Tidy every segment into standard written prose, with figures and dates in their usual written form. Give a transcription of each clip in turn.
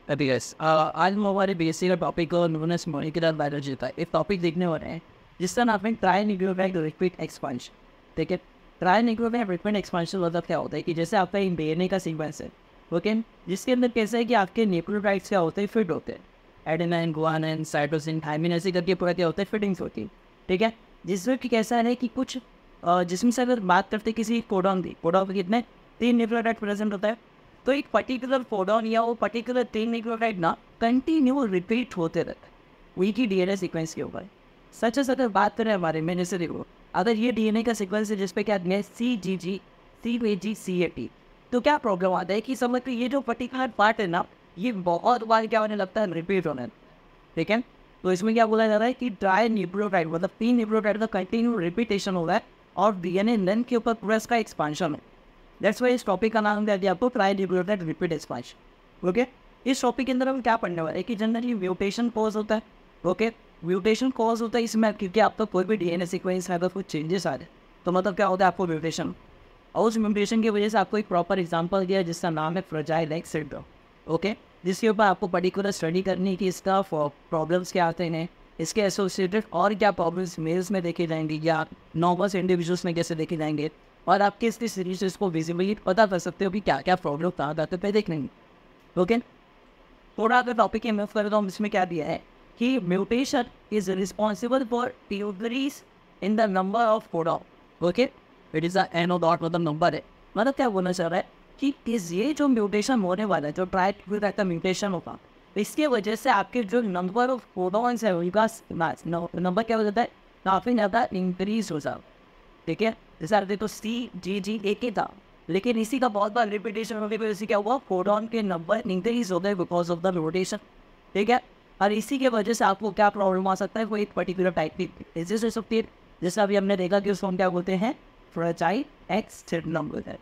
अभी यस आज हम हमारे बीएससी का टॉपिक और नोनस मॉलिक्यूलर बायोलॉजी था। एक टॉपिक देखने वाले हैं जिसका नाम है ट्राई न्यूक्लियोटाइड रिपीट एक्सपांशन। ठीक है, ट्राई न्यूक्लियोटाइड रिपीट एक्सपांशन मतलब क्या होता है कि जैसे आपका एक डीएनए का सीक्वेंस है, ओके, जिसके अंदर कैसा है कि आपके न्यूक्लियोटाइड्स क्या होते हैं, फिट होते हैं। एडेनाइन, गुआनिन, साइटोसिन, थायमिन ऐसे करके पूरा क्या होता है, फिटिंग्स होती है। ठीक है, जिसमें कि कैसा है कि कुछ जिसमें से अगर बात करते किसी कोडॉन की, कोडॉन में कितने 3 न्यूक्लियोटाइड प्रेजेंट होता है, तो एक पर्टिकुलर कोडॉन या वो पर्टिकुलर 3 न्यूक्लियोटाइड ना कंटिन्यू रिपीट होते रहते हैं वही की डीएनए सीक्वेंस के ऊपर। सच है, अगर बात करें हमारे में, जैसे देखो, अगर ये डीएनए का सीक्वेंस है जिसपे क्या है CGG, तो क्या प्रॉब्लम आता है कि समझ के ये जो पर्टिकुलर पार्ट है ना, ये बहुत बार क्या होने लगता है, रिपीट होने। ठीक है, तो इसमें क्या बोला जा रहा है कि ट्राई न्यूक्लियोटाइड मतलब 3 न्यूक्लियोटाइड का कंटिन्यू रिपीटेशन हो रहा है और डीएनए लेंथ के ऊपर पूरा इसका एक्सपांशन है। दैट्स वाई इस टॉपिक का नाम दिया गया आपको tri nucleotide repeat expansion. Okay, इस टॉपिक के अंदर हम क्या पढ़ने वाले हैं कि जनरली म्यूटेशन कॉज होता है। ओके, म्यूटेशन कॉज होता है इसमें क्योंकि आपका कोई भी डीएनए सीक्वेंस है अगर कुछ चेंजेस आ रहे तो मतलब क्या होता है, आपको म्यूटेशन, और उस म्यूटेशन की वजह से आपको एक प्रॉपर एग्जाम्पल दिया जिसका नाम है फ्रेजाइल एक्स सिंड्रोम। ओके, जिसके ऊपर आपको पर्टिकुलर स्टडी करनी कि इसका प्रॉब्लम्स क्या आते हैं, इसके एसोसिएटेड और क्या प्रॉब्लम्स मेल्स में देखे जाएंगे या नॉर्मल इंडिविजुअल्स में कैसे देखे जाएंगे, और आप किस किस सीरीज इसको विजिबली पता कर सकते हो कि क्या क्या प्रॉब्लम कहाँ आते पे देख लेंगे। ओके, थोड़ा अगर टॉपिक की मूव करें तो हम इसमें क्या दिया है कि mutation is responsible for increase in the number of codon. Okay, it is N O dot मतलब नंबर है, मतलब क्या बोलना चाह रहा है कि ये जो म्यूटेशन होने वाला है, जो ट्राई का म्यूटेशन होगा, इसके वजह से आपके जो नंबर ऑफ कोडॉन्स है उनका नंबर क्या हो जाता है, काफ़ी ज़्यादा इंक्रीज हो जाता है। ठीक है, जैसे आप देखो CGG एक ही था, लेकिन इसी का बहुत बार रिपीटेशन होने की वजह से क्या हुआ, कोडॉन के नंबर इंक्रीज हो गए बिकॉज ऑफ द म्यूटेशन। ठीक है, और इसी के वजह से आपको क्या प्रॉब्लम आ सकता है, वो एक पर्टिकुलर टाइप की डिजीज हो सकती है, जैसे अभी हमने देखा कि उसको हम क्या बोलते हैं, फ्रेजाइल एक्स सिंड्रोम बोलते हैं।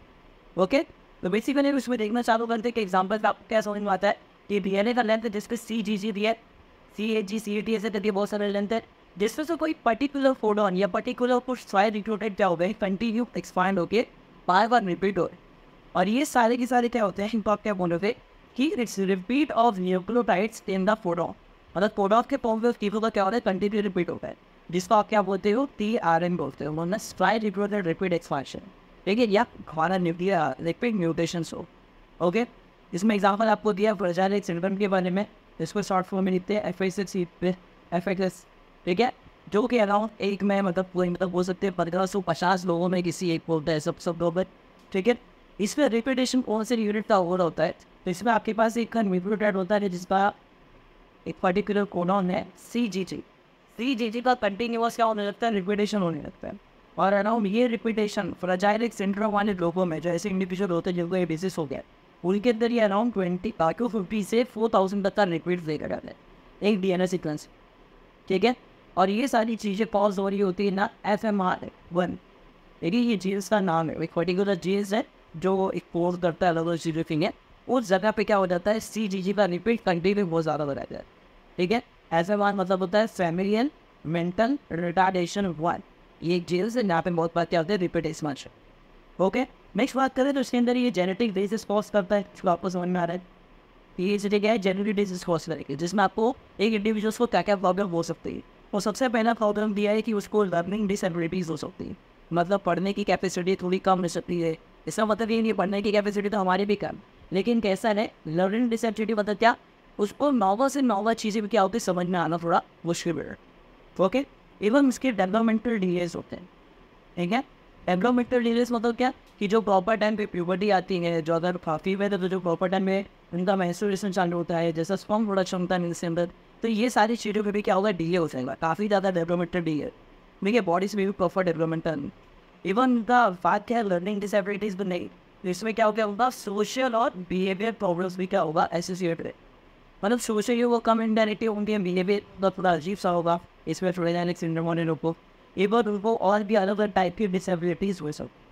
ओके, तो बेसिकली उसमें देखना चालू करते हैं कि एग्जाम्पल आपको क्या समझ में आता है कि डीएनए का लेंथ जिस पे CGG दिया है, CAG CAT ऐसे करके बहुत सारे लेंथ है, जिसमें से कोई पर्टिकुलर कोडॉन या पर्टिकुलर कुछ सारे न्यूक्लियोटाइड क्या हो गए, कंटिन्यू एक्सपांड होके बार बार रिपीट हो रहे, और ये सारे के सारे क्या होते हैं, इनको आप क्या बोलोगे कि it's repeat of nucleotides in the codon, मतलब कोडॉन के फॉर्म में चीज़ों का क्या होता है, कंटिन्यू रिपीट होता है, जिसको आप क्या बोलते हो, TRN बोलते हो, मतलब ट्राई न्यूक्लियोटाइड रिपीट एक्सपांशन। ठीक है, या हमारा न्यूक्लियर रिपीट म्यूटेशंस हो। ओके, इसमें एग्जाम्पल आपको दिया फ्रेजाइल एक्स सिंड्रोम के बारे में, इसको शॉर्ट फॉर्म में लिखते हैं FXS। ठीक है, जो कि अराउंड एक में मतलब बोल सकते हैं 1550 लोगों में किसी एक बोलता है, सब लोग। ठीक है, इसमें रिपीटेशन कौन से यूनिट का ओवर होता है, तो इसमें आपके पास एक न्यूक्लियोटाइड होता है जिसका एक पर्टिकुलर कोडॉन है CGG का कंटिन्यूअस क्या होने लगता है, रिपीटेशन होने लगता है, और अराउंड ये रिपीटेशन फ्रेजाइल एक्स सिंड्रोम वाले लोगों में, जो ऐसे इंडिविजुअल होते हैं जिनको ये डिसीज हो गया, उनके अंदर ये अराउंड 50 से 4000 तक का रिपीट देगा जाता है एक डीएनए सीक्वेंस। ठीक है, और ये सारी चीज़ें पॉज हो रही होती है ना FMR1। देखिए, ये जीन्स का नाम है, एक पर्टिकुलर जीन्स है जो एक पोज करता है अलग अलग चीज़ें है, उस जगह पे क्या हो जाता है, CGG का रिपीट कंटिन्यू बहुत ज़्यादा हो जाता है। ठीक है, FMR मतलब होता है फैमिलियल मेंटल रिटार्डेशन 1। ये एक जीन्स है जहाँ पे बहुत बार क्या होता है, रिपीट एक्सपांशन। ओके, नेक्स्ट बात करें तो इसके अंदर ये जेनेटिक डिजीज कॉज करता है, जो आपको समझ में आ रहा है, ये जगह क्या है, जेनेटिक डिजीज कॉज करेगी, जिसमें आपको एक इंडिविजुअल्स को क्या क्या प्रॉब्लम हो सकती है। और सबसे पहला प्रॉब्लम दिया है कि उसको लर्निंग डिसेबिलिटीज़ हो सकती है, मतलब पढ़ने की कैपेसिटी थोड़ी कम हो सकती है। इसका मतलब ये नहीं, पढ़ने की कैपेसिटी तो हमारी भी कम, लेकिन कैसा है, लर्निंग डिसेबिलिटी मतलब क्या, उसको नॉर्मल से नॉर्मल चीज़ें भी क्या होती है समझ में आना थोड़ा मुश्किल है। ओके, इवन उसके डेवलपमेंटल डिलेज होते हैं। ठीक है, डेवलपमेंटल डिलेज मतलब क्या कि जो प्रॉपर टाइम पे प्यूबर्टी आती है, जो अगर काफ़ी में तो जो प्रॉपर टाइम में उनका मेंस्ट्रुएशन चालू होता है, जैसा स्पर्म प्रोडक्शन होता है इसके अंदर, तो ये सारी चीज़ों पे भी क्या होगा, डिले हो जाएगा, काफ़ी ज़्यादा डेवलपमेंटल डिले। देखिए, बॉडीज में भी प्रॉपर डेवलपमेंटल, इवन द बात क्या है, लर्निंग डिसेबिलिटीज़ भी नहीं, तो इसमें क्या हो गया होगा, सोशल और बिहेवियर प्रॉब्लम्स भी क्या होगा एसोसिएटेड, मतलब सोशल वो कम इंडायरेक्टिव होंगे, बिहेवियर तो थोड़ा अजीब सा होगा इसमें फ्रेजाइल एक्स सिंड्रोम वाले लोग को, इवन उनको और भी अलग अलग टाइप की डिसेबिलिटीज़ हो सकती।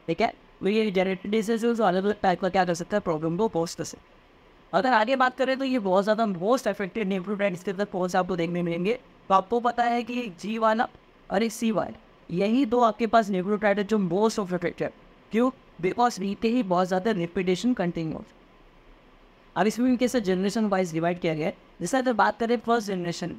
ठीक है, तो ये जेनेटिक डिसीज अलग अलग टाइप का क्या कर सकता है, प्रॉब्लम को पोस्ट कर सकते। अगर आगे बात करें तो ये बहुत ज़्यादा मोस्ट अफेक्टेड न्यूक्लियोटाइड इसके अंदर कौन से आपको देखने मिलेंगे, तो आपको पता है कि एक G1 और एक C1, यही दो आपके पास न्यूक्लियोटाइड है जो मोस्ट ऑफ अफेक्टेड। क्यों, बिकॉज रीते ही बहुत ज़्यादा रिपीटेशन कंटिन्यू। अब इसमें भी कैसे जनरेशन वाइज डिवाइड किया गया है। जैसे अगर बात करें फर्स्ट जनरेशन,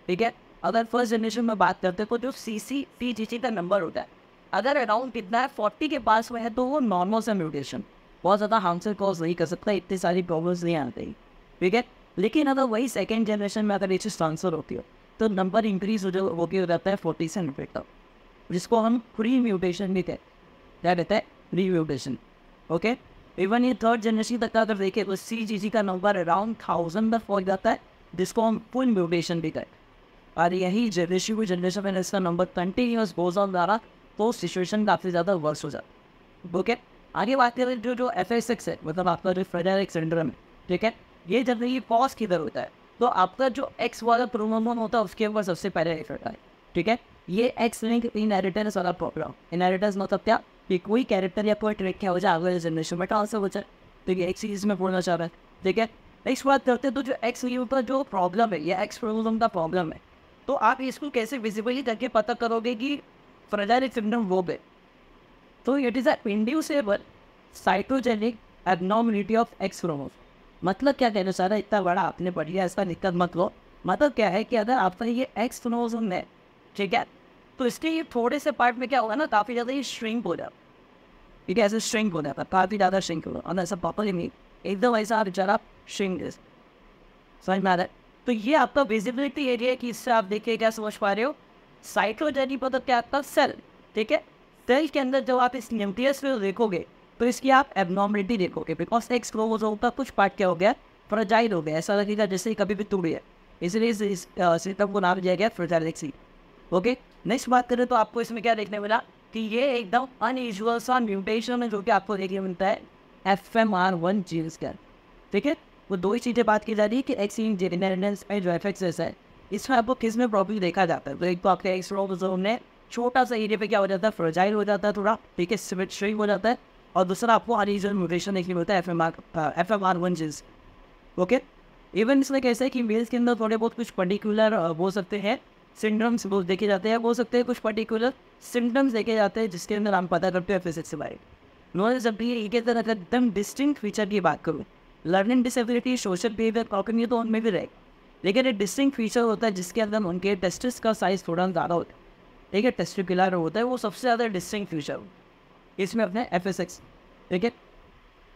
ठीक है, अगर फर्स्ट जनरेशन में बात करते हैं तो जो CCTGG का नंबर होता है, अगर अराउंड कितना है 40 के पास में है तो वो नॉर्मल सा म्यूटेशन, बहुत ज़्यादा हार्मफुल कॉज नहीं कर सकता, इतनी सारी प्रॉब्लम्स नहीं आती, ठीक है। लेकिन अगर वही सेकेंड जनरेशन में अगर ये चीज़ ट्रांसफर होती हो तो नंबर इंक्रीज हो जाता है 40 से 90 तक, जिसको हम प्री म्यूटेशन भी कहते हैं। क्या कहते हैं? Pre mutation. ओके, इवन ये थर्ड जनरेशन तक का अगर देखें तो CGG का नंबर अराउंड 1000 तक पहुँच जाता है, जिसको हम फुल म्यूटेशन भी कहते हैं। और यही जनरेशन में इसका नंबर कंटिन्यूस गोज ऑन जा रहा तो सिचुएशन काफ़ी ज़्यादा वर्स हो जाता है। ओके, आगे बात करें जो FSX है, मतलब आपका जो फ्रेजाइल एक्स सिंड्रोम है, ठीक है, ये जनरली पॉज किधर होता है तो आपका जो एक्स वाला क्रोमोसोम होता है उसके ऊपर सबसे पहले इफेक्ट है, ठीक है। ये एक्स लिंक इनहेरिटेंस वाला प्रॉब्लम, इनहेरिटेंस मतलब क्या कि कोई कैरेक्टर या कोई ट्रेट क्या हो जाए अगले जनरेशन में ट्रांसफर हो जाए, ठीक है, एक चीज़ में बोलना चाह रहा है, ठीक है। नेक्स्ट बात करते हैं तो जो एक्स लिंक का जो प्रॉब्लम है या एक्स क्रोमोसोम का प्रॉब्लम है, तो आप इसको कैसे विजिबली करके पता करोगे कि फ्रेजाइल एक्स सिंड्रोम वो है। तो it is a inducible cytogenetic abnormality of X chromosome. मतलब क्या कहना चाह रहा है, इतना बड़ा आपने पढ़ लिया, इसका दिक्कत मत लो। मतलब क्या है कि अगर आपका ये एक्स क्रोमोसोम है, ठीक है, तो इसके ये थोड़े से पार्ट में क्या होगा ना, काफ़ी ज़्यादा ये श्रिंक हो जाता, ठीक है, ऐसे श्रिंक हो जाता, काफ़ी ज़्यादा श्रिंक होगा, और ऐसा प्रॉपरली नहीं, एकदम ऐसा बेचारा श्रिंक है, समझ में आ रहा है। तो ये आपका विजिबिलिटी एरिया है कि इससे आप देखिए क्या समझ पा रहे हो। साइटोजेनिक मतलब क्या, आपका सेल, ठीक है, सेल के अंदर जब आप इस न्यूक्लियस में देखोगे तो इसकी आप एबनॉर्मलिटी देखोगे, बिकॉज एक्स क्रोमोसोम का कुछ पार्ट क्या हो गया, फ्रेजाइल हो गया, ऐसा लगेगा जैसे कभी भी टूट गया, इसलिए इस सिस्टम को नाम दिया गया फ्रेजाइल एक्स। ओके, नेक्स्ट बात करें तो आपको इसमें क्या देखने मिला कि ये एकदम अनयूजुअल सा म्यूटेशन है जो कि आपको देखने मिलता है FMR1 जीन्स का, ठीक है। वो दो ही चीज़ें बात की जा रही है कि एक्स इनहेरिटेंस में जो FXS है, इसमें आपको किस में प्रॉब्लम देखा जाता है। तो एक तो आपके एक्स क्रोमोसोम ने छोटा सा एरिया पे क्या हो जाता है, फ्रेजाइल हो जाता है थोड़ा, ठीक है, श्रिंक हो जाता है, और दूसरा आपको अनयूजुअल म्यूटेशन देखने मिलता है FMR1 जीन्स। ओके, इवन इसमें कैसा है कि मेल्स के अंदर थोड़े बहुत कुछ पर्टिकुलर हो सकते हैं सिम्टम्स वो देखे जाते हैं, हो सकते हैं कुछ पर्टिकुलर सिम्टम्स देखे जाते हैं जिसके अंदर हम पता करते हैं FSX के बारे में। नॉलेज जब भी एक तरह एकदम डिस्टिंक्ट फीचर की बात करूँ, learning disability, social behaviour, cognitive तो उनमें भी रहे, लेकिन एक डिस्टिंक्ट फीचर होता है जिसके अंदर उनके टेस्टिस का साइज थोड़ा ज़्यादा होता है, ठीक है, टेस्टिकुलर होता है, वो सबसे ज़्यादा डिस्टिंक्ट फीचर इसमें अपने FSX, ठीक है।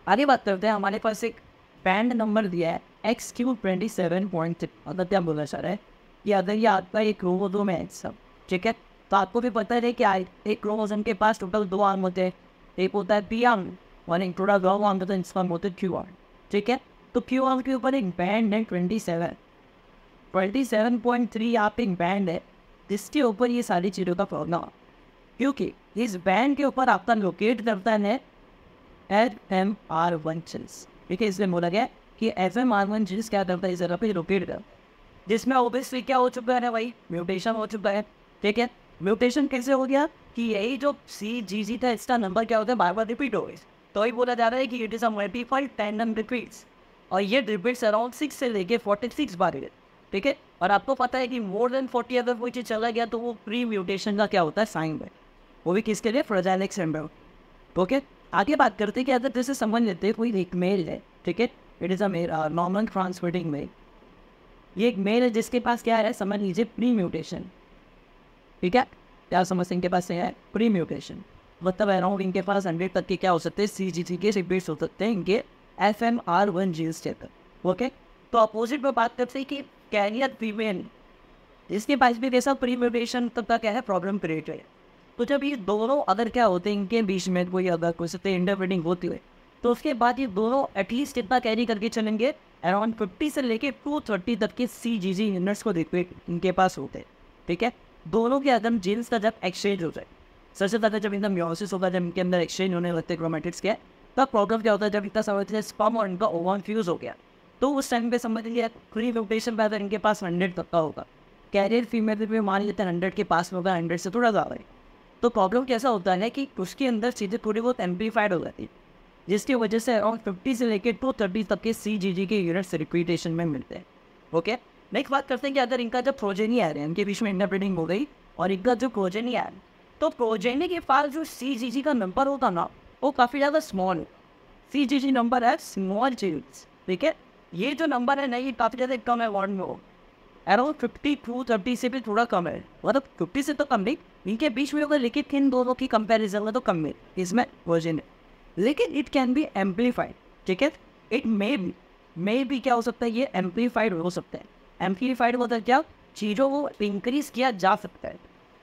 आगे बात करते हैं, हमारे पास एक बैंड नंबर दिया है XQ27.6, मतलब क्या बोलना चाह रहा है कि अगर ये आपका एक क्रोमोसोम है सब, ठीक है, तो आपको भी पता है कि एक क्रोमोसोम के पास टोटल 2 आर्म होते हैं, एक होता है P आर्म और एक थोड़ा लॉन्ग आर्म होता है जिसका होता है Q आर्म, ठीक है। तो Q आर्म के ऊपर एक बैंड है 27.3 आप एक बैंड है जिसके ऊपर ये सारी चीज़ों का प्रॉब्लम, क्योंकि इस बैंड के ऊपर आपका लोकेट करता है FMR1 जीन्स, ठीक है। इसलिए बोला गया कि FMR1 जीन्स क्या करता है, इस जगह पे लोकेट कर, जिसमें ऑब्वियसली क्या हो चुका है भाई, म्यूटेशन हो चुका है, ठीक है। म्यूटेशन कैसे हो गया कि यही जो CGG था इसका नंबर क्या होता है, बार बार रिपीट हो गई, तो ही बोला जा रहा है कि it is a multiple tandem repeats, और ये रिपीट्स अराउंड 6 से लेके 46 बार है, ठीक है। और आपको पता है कि मोर देन 40 अगर कोई चीज़ चला गया तो वो प्री म्यूटेशन का क्या होता है, साइन है, वो भी किसके लिए, फ्रेजाइल एक्स सिंड्रोम। ओके, आगे बात करते हैं कि अगर जैसे समझ लेते हैं कोई एक मेल है, ठीक है, it is a male, normal transmitting male, ये एक मेल है जिसके पास क्या है, समझ लीजिए प्री म्यूटेशन, ठीक है, क्या समझते हैं, इनके पास है प्री म्यूटेशन, मतलब अराउंड इनके पास 100 तक के क्या हो सकते हैं, CGG के रिपीट्स हो सकते हैं इनके FMR1 जीन्स के अंदर। ओके, तो अपोजिट में बात करते हैं कि कैरियर फीमेल, इसके पास भी जैसा प्री म्यूटेशन तक का क्या है, प्रॉब्लम क्रिएट है। तो जब ये दोनों अगर क्या होते हैं, इनके बीच में कोई अगर कोई सकते इंटरब्रीडिंग होती है, तो उसके बाद ये दोनों एटलीस्ट कितना कैरी करके चलेंगे, अराउंड 50 से लेके 230 तक के CGG यूनिट्स को रिपीट इनके पास होते हैं, ठीक है। दोनों के अदम जीन्स का जब एक्सचेंज हो जाए, सबसे ज़्यादा जब इनका म्योसिस होगा, जब इनके अंदर एक्सचेंज होने लगते क्रोमेटिड्स के, तब प्रॉब्लम क्या होता है, जब इतना समझते हैं स्पर्म और इनका ओवन फ्यूज हो गया, तो उस टाइम पे समझ लीजिए प्री म्यूटेशन पैदा इनके पास 100 तक का होगा, कैरियर फीमेल भी मान लेते हैं 100 के पास में होगा, 100 से थोड़ा ज़्यादा है। तो प्रॉब्लम कैसा होता है कि उसके अंदर चीज़ें थोड़ी बहुत एम्पलीफाइड हो जाती है, जिसकी वजह से अराउंड 50 से लेकर 230 तक के CGG के यूनिट्स रिपीटेशन में मिलते हैं। ओके, नेक्स्ट बात करते हैं कि अगर इनका जब प्रोजेनी आ रहे हैं, इनके बीच में इंटरब्रीडिंग हो गई और इनका जो प्रोजेनी आ रहा है, तो प्रोजेनी के पास जो CGG का नंबर होता ना, वो काफ़ी ज़्यादा स्मॉल है। CGG नंबर है स्मॉल जीन्स, ठीक है, ये जो नंबर है ना ये काफ़ी ज़्यादा कम है वार्ड में, अराउंड 52-30 से भी थोड़ा कम है, मतलब 50 से तो कम नहीं, इनके बीच में अगर लिखित इन दोनों की कंपैरिजन में तो कम है इसमें वर्जन है, लेकिन इट कैन बी एम्पलीफाइड, ठीक है, इट मे भी क्या हो सकता है, ये एम्पलीफाइड हो सकता है, एम्पलीफाइड मतलब क्या, चीज़ों को इंक्रीज किया जा सकता है।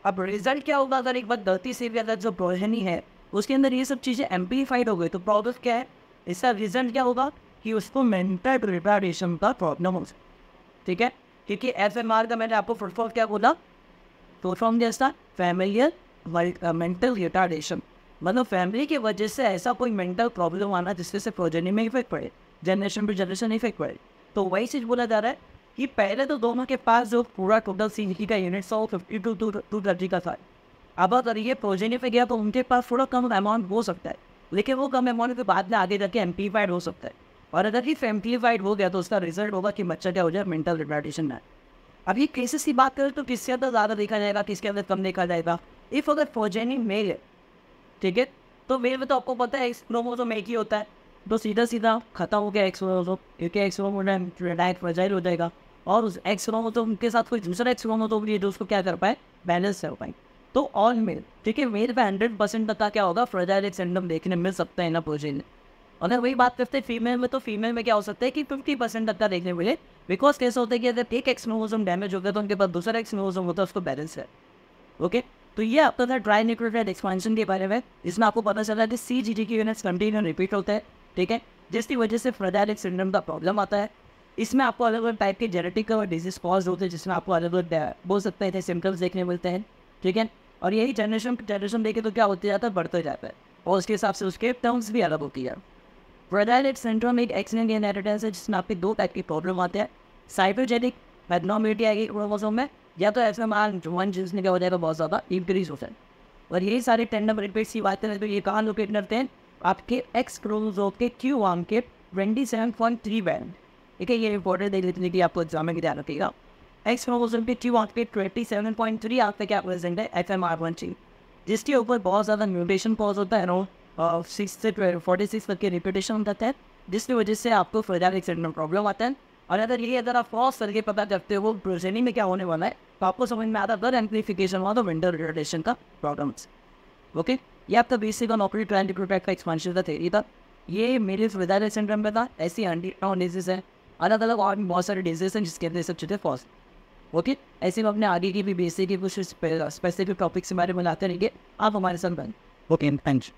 अब रिजल्ट क्या होगा, अगर एक बार गलती से भी अगर जो प्रोजनी है उसके अंदर ये सब चीज़ें एम्पलीफाइड हो गई तो प्रॉब्लम क्या है, इसका रिजल्ट क्या होगा कि उसको मेंटल रिटार्डेशन का प्रॉब्लम हो सकता है, ठीक है, क्योंकि एफएमआर का मैंने आपको फुल फॉर्म क्या बोला, फुल फॉर्म जैसा फैमिलियर मेंटल रिटार्डेशन, मतलब फैमिली की वजह से ऐसा कोई मेंटल प्रॉब्लम आना जिससे से प्रोजेनी में इफेक्ट पड़े, जनरेशन पर जनरेशन इफेक्ट पड़े। तो वही चीज़ बोला जा रहा है कि पहले तो दोनों के पास जो पूरा टोटल सीजी का यूनिट 152 का था, अब अगर ये प्रोजेनी पे गया तो उनके पास थोड़ा कम अमाउंट हो सकता है, लेकिन वो कम अमाउंट के बाद में आगे जाके एम्पलीफाइड हो सकता है, और अगर ये एम्पलीफाइड हो गया तो उसका रिजल्ट होगा कि बच्चा क्या हो जाए, मेंटल रिटार्डेशन में। अब ये केसेस की बात करें तो किसके अंदर ज़्यादा देखा जाएगा, किसके अंदर कम देखा जाएगा, इफ़ अगर प्रोजेनी मेल है, ठीक है, तो मेल में तो आपको पता है एक्स क्रोमोसोम एक ही होता है, तो सीधा सीधा खत्म हो गया एक्स क्रोमोसोम, क्योंकि एक्स क्रोमोसोम डायरेक्ट फ्रजाइल हो जाएगा, और उस एक्स क्रोमोसोम के साथ कोई दूसरा एक्स क्रोमोसोम भी है जो उसको क्या कर पाए, बैलेंस कर पाए। तो ऑल मेल, ठीक है, मेल पे 100% तक का क्या होगा, फ्रजाइल एक्स सिंड्रोम देखने मिल सकता है ना प्रोजेनी। अगर वही बात करते हैं फीमेल में, तो फीमेल में क्या हो सकता है कि 50% तक का देखने मिले, बिकॉज कैसे होता है कि अगर एक एक्स क्रोमोसोम डैमेज हो गया तो उनके पास दूसरा एक्स क्रोमोसोम होता है, उसको बैलेंस है। ओके, तो ये आपका था ट्राई न्यूक्लियोटाइड एक्सपेंशन के बारे में, इसमें आपको पता चला कि CGD की यूनिट्स कंटिन्यू रिपीट होता है, ठीक है, जिसकी वजह से फ्रजाइल एक्स सिंड्रोम का प्रॉब्लम आता है। इसमें आपको अलग अलग टाइप के जेनेटिक और डिजीज कॉज होते हैं, जिसमें आपको अलग अलग बोल सकते हैं सिम्टम्स देखने मिलते हैं, ठीक है, और यही जनरेशन देखे तो क्या होते जाता है, बढ़ते जाता है, और उसके हिसाब से उसके टर्म्स भी अलग होती है। फ्रजाइल एक्स सिंड्रोम एक एक्सीडेंट इनहेरिटेंस है, जिसमें आपके दो टाइप की प्रॉब्लम आते हैं, साइटोजेनिक एब्नॉर्मेलिटी आएगी क्रोमोसोम में, या तो FMR1 जिसने क्या हो जाएगा बहुत ज़्यादा इंक्रीज हो जाए। और यही सारे 10 नंबर रिपीट्स की बात करें तो ये कहाँ लोकेट करते हैं, आपके एक्स क्रोमोसोम के Q आर्म के 27.3 बैंड, ठीक है, ये इंपॉर्टेंट देख लेते हैं कि आपको एग्जाम में ध्यान रखिएगा। एक्स क्रोमोसोम के Q आर्म के 27.3 आर्म पे क्या प्रेजेंट है, FMR1 चीज, जिसके ऊपर बहुत ज़्यादा म्यूटेशन कॉज होता है, अराउंड 6 से 46 तक के रिपीटेशन होता है, जिसकी वजह से आपको फ्रजाइल एक्स सिंड्रोम प्रॉब्लम आता है। और अगर आप क्रॉस करके पता करते हो प्रोजेनी में क्या होने वाला है, तो आपको समझ में आता है अगर एम्प्लीफिकेशन हुआ तो मेंटल रिटार्डेशन का प्रॉब्लम। ओके, ये आपका बेसिक और नौकरी ट्राइंड प्रोटेक्ट का एक्सपेंशन का थ्योरी था। ये मेरे फ्रजाइल एक्स सिंड्रोम में था, ऐसी डिजीज है, अलग अलग और बहुत सारे डिजीज हैं जिसके अंदर सब चीज़ें फॉस। ओके, ऐसे में अपने आगे की भी बेसिक की कुछ स्पेसिफिक टॉपिक्स के बारे में लाते रहेंगे, आप हमारे साथ बन। Okay, thanks.